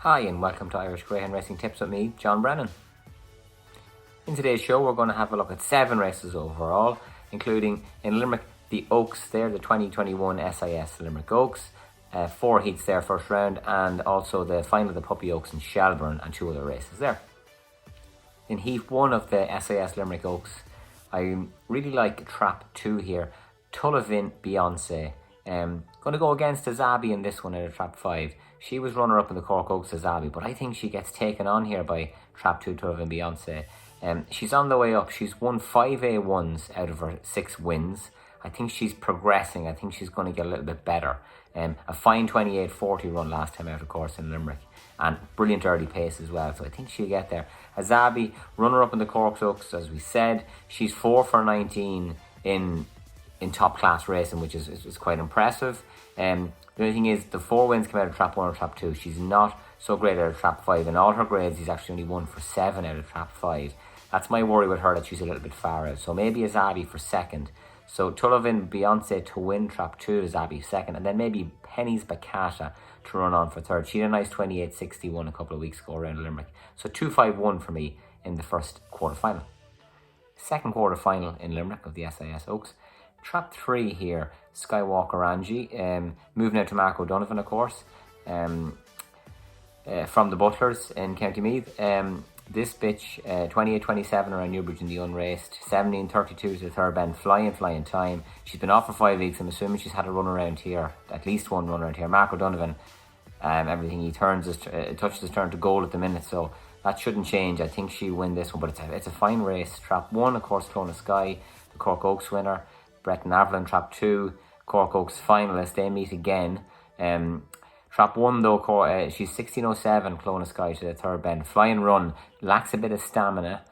Hi and welcome to Irish Greyhound Racing Tips with me, John Brennan. In today's show we're going to have a look at 7 races overall, including in Limerick the Oaks there, the 2021 SIS Limerick Oaks, 4 heats there first round, and also the final of the Puppy Oaks in Shelbourne and 2 other races there. In Heat 1 of the SIS Limerick Oaks, I really like Trap 2 here, Tullivin Beyonce. Going to go against Azabi in this one at a Trap 5. She was runner-up in the Cork Oaks, Azabi, but I think she gets taken on here by Trap 2 Tullivin Beyonce. She's on the way up. She's won 5 A1s out of her 6 wins. I think she's progressing. I think she's going to get a little bit better. A fine 28.40 run last time out, of course, in Limerick. And brilliant early pace as well. So I think she'll get there. Azabi, runner-up in the Cork Oaks, as we said. She's 4 for 19 in top class racing, which is quite impressive. The only thing is, the 4 wins come out of Trap 1 or Trap 2. She's not so great out of Trap 5. In all her grades, she's actually only 1 for 7 out of Trap 5. That's my worry with her, that she's a little bit far out. So maybe Azabi for second. So Tullivin Beyonce to win Trap 2, Azabi second. And then maybe Penny's Bacata to run on for third. She had a nice 28.61 a couple of weeks ago around Limerick. So 2.51 for me in the first quarter final. Second quarter final in Limerick of the SIS Oaks. Trap 3 here, Skywalker Angie, moving out to Mark O'Donovan, of course, from the Butlers in County Meath. This bitch, 28.27 around Newbridge in the unraced, 17.32 to the third bend, flying time. She's been off for 5 weeks. I'm assuming she's had a run around here, at least one run around here. Mark O'Donovan, everything he touches his turn to goal at the minute, so that shouldn't change. I think she'll win this one, but it's a fine race. Trap 1, of course, Clona Sky, the Cork Oaks winner. Brett and Avalon, Trap 2, Cork Oaks finalist, they meet again. Trap 1 though, she's 16.07, Clona Sky to the third bend. Flying run, lacks a bit of stamina,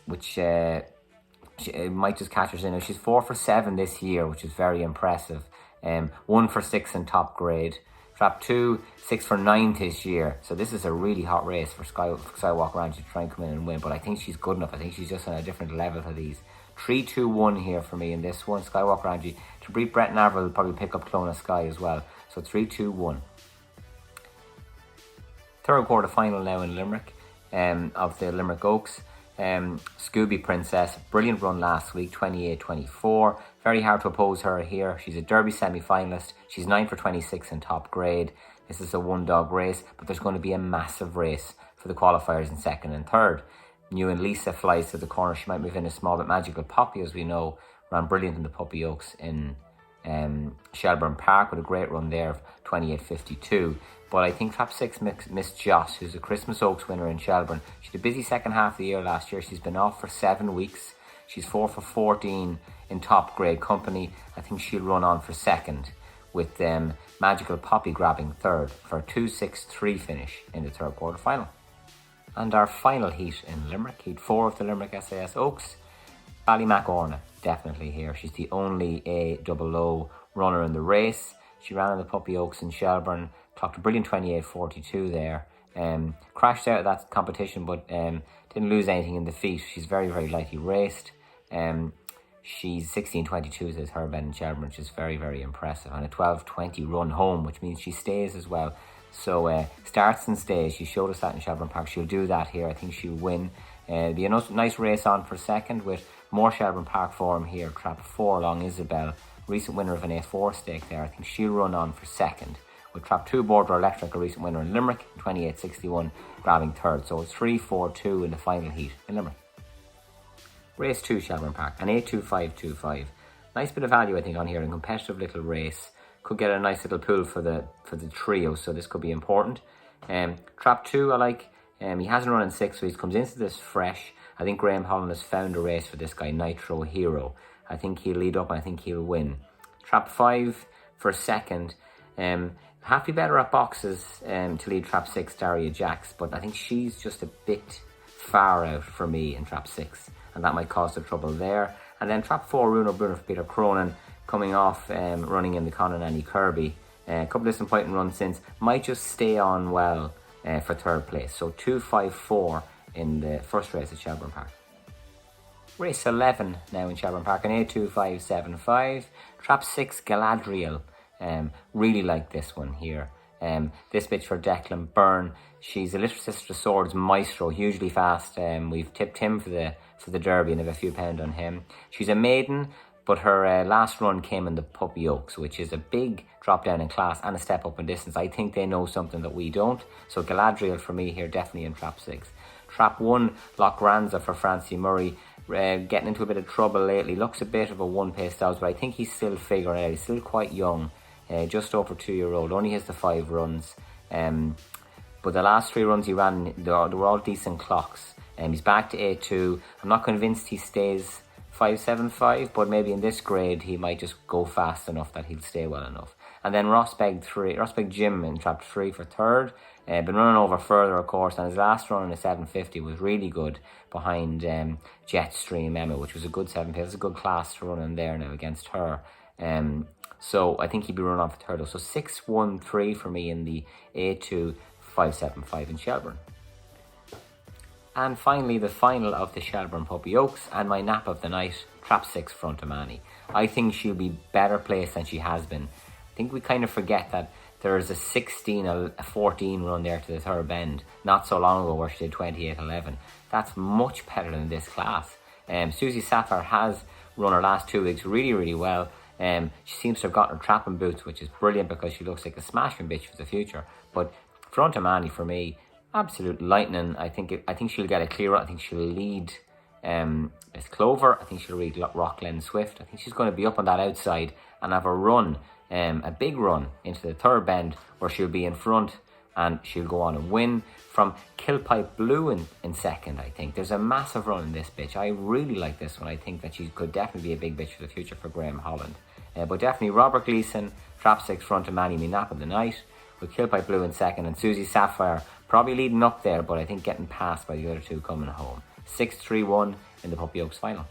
which she might just catch her in. She's 4 for 7 this year, which is very impressive. 1 for 6 in top grade. Trap 2, 6 for 9 this year. So this is a really hot race for Skywalker Ranch to try and come in and win. But I think she's good enough. I think she's just on a different level to these. 3-2-1 here for me in this one. Skywalker Angie to beat Brett Narville will probably pick up Clona Sky as well. So 3-2-1. Third quarter final now in Limerick of the Limerick Oaks. Scooby Princess, brilliant run last week, 28.24. Very hard to oppose her here. She's a Derby semi-finalist. She's 9 for 26 in top grade. This is a 1-dog race, but there's going to be a massive race for the qualifiers in second and third. New and Lisa flies to the corner. She might move in a small bit. Magical Poppy, as we know, ran brilliant in the Puppy Oaks in Shelbourne Park with a great run there of 28.52. But I think Trap 6 Miss Joss, who's a Christmas Oaks winner in Shelbourne, she had a busy second half of the year last year. She's been off for 7 weeks. She's 4 for 14 in top grade company. I think she'll run on for second, with Magical Poppy grabbing third for a 2.63 finish in the third quarter final. And our final heat in Limerick, Heat 4 of the Limerick SIS Oaks, Ballymac Orna, definitely here. She's the only A-double-O runner in the race. She ran in the Puppy Oaks in Shelbourne, clocked a brilliant 28.42 there. Crashed out of that competition, but didn't lose anything in the feet. She's very, very lightly raced. She's 16.22 as her bend in Shelbourne, which is very, very impressive. And a 12.20 run home, which means she stays as well. So starts and stays. She showed us that in Shelbourne Park. She'll do that here. I think she'll win. It'll be a nice race on for second with more Shelbourne Park form here. Trap 4 along Isabel, recent winner of an A4 stake there. I think she'll run on for second. With Trap 2 Border Electric, a recent winner in Limerick, 28.61, grabbing third. So it's 3-4-2 in the final heat in Limerick. Race 2 Shelbourne Park, an 8.2525. Nice bit of value I think on here, a competitive little race. Could get a nice little pull for the trio, so this could be important. Trap 2 I like. He hasn't run in 6 weeks, comes into this fresh. I think Graham Holland has found a race for this guy, Nitro Hero. I think he'll lead up, I think he'll win. Trap 5 for second. Have to be better at boxes to lead Trap 6, Daria Jacks, but I think she's just a bit far out for me in Trap 6, and that might cause the trouble there. And then Trap 4, Runo Bruno for Peter Cronin, coming off running in the Con and Annie Kirby. A couple of disappointing runs since, might just stay on well for third place. So 2.54 in the first race at Shelbourne Park. Race 11 now in Shelbourne Park, an 8.2575. Trap 6 Galadriel. Really like this one here. This bitch for Declan Byrne. She's a Little Sister Swords maestro, hugely fast. We've tipped him for the Derby and have a few pound on him. She's a maiden, but her last run came in the Puppy Oaks, which is a big drop down in class and a step up in distance. I think they know something that we don't. So Galadriel for me here, definitely in trap 6. Trap 1, Lochranza for Francie Murray. Getting into a bit of trouble lately. Looks a bit of a one-pace dowse, but I think he's still figuring it out. He's still quite young, just over 2-year-old. Only has the 5 runs. But the last 3 runs he ran, they were all decent clocks. He's back to A2. I'm not convinced he stays 5.75, but maybe in this grade he might just go fast enough that he'll stay well enough. And then Rosbeg Jim in trap 3 for 3rd. Been running over further, of course, and his last run in a 7.50 was really good behind Jetstream Emma, which was a good 7.50. It's a good class to run in there now against her. So I think he'd be running on for 3rd. So 6-1-3 for me in the A2 5.75 in Shelbourne. And finally, the final of the Shelbourne Puppy Oaks and my nap of the night, trap 6 Frontomani. I think she'll be better placed than she has been. I think we kind of forget that there's a 14 run there to the 3rd bend not so long ago where she did 28.11. That's much better than this class. Susie Sapphire has run her last 2 weeks really, really well. She seems to have gotten her trapping boots, which is brilliant because she looks like a smashing bitch for the future. But Frontomani for me, absolute lightning. I think she'll get a clear. I think she'll lead Miss Clover. I think she'll lead Rockland Swift. I think she's going to be up on that outside and have a run, a big run into the 3rd bend where she'll be in front and she'll go on and win from Killpipe Blue in 2nd. I think there's a massive run in this bitch. I really like this one. I think that she could definitely be a big bitch for the future for Graham Holland. But definitely Robert Gleeson, trap 6 Frontomani, me nap of the night, with Killpipe Blue in 2nd and Susie Sapphire probably leading up there, but I think getting passed by the other 2 coming home. 6-3-1 in the Puppy Oaks final.